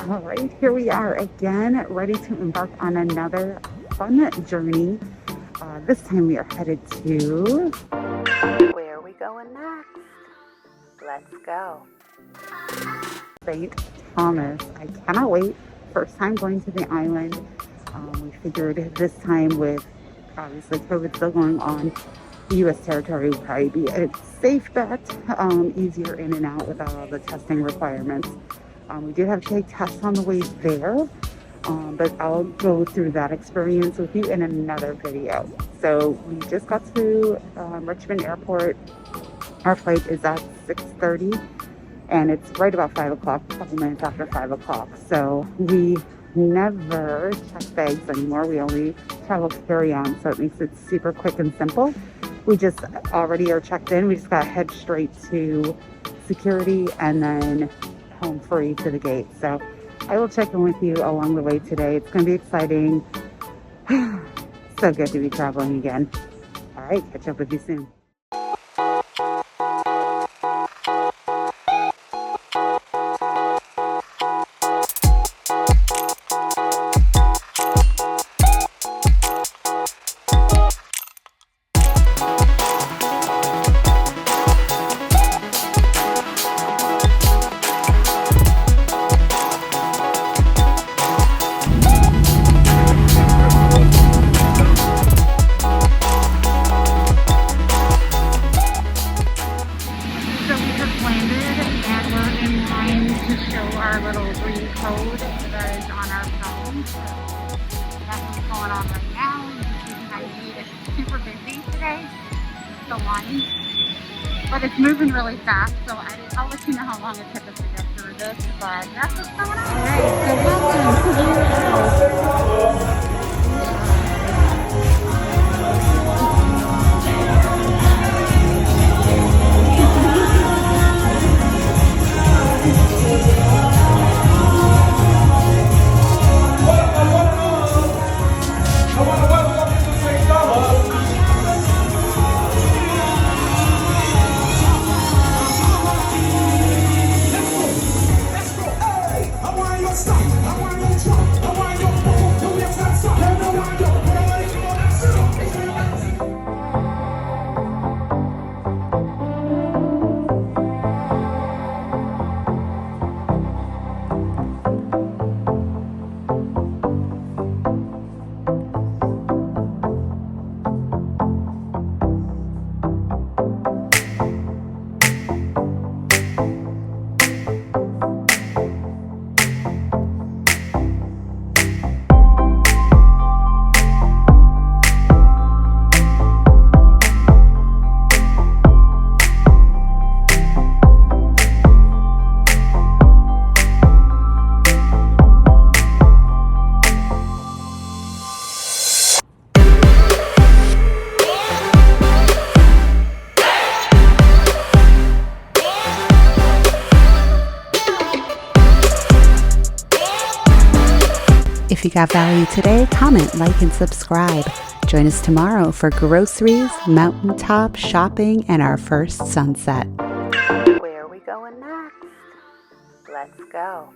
All right, here we are again, ready to embark on another fun journey. This time we are headed to... Where are we going next? Let's go. St. Thomas. I cannot wait. First time going to the island. We figured this time with obviously COVID still going on, the U.S. territory would probably be a safe bet, easier in and out without all the testing requirements. We did have to take tests on the way there, but I'll go through that experience with you in another video. So we just got to Richmond Airport. Our flight is at 6:30 and it's right about 5 o'clock, a couple minutes after 5 o'clock. So we never check bags anymore. We only travel carry-on, so it makes it super quick and simple. We just already are checked in. We just got to head straight to security and then home free to the gate. So I will check in with you along the way today. It's going to be exciting. So good to be traveling again. All right, catch up with you soon. Our little green code that is on our phone. So that's what's going on right now. It's super busy today, the line, but it's moving really fast. So I'll let you know how long it took us to get through this. But that's what's going on. All right, so welcome to If you got value today, comment, like, and subscribe. Join us tomorrow for groceries, mountaintop shopping, and our first sunset. Where are we going next? Let's go.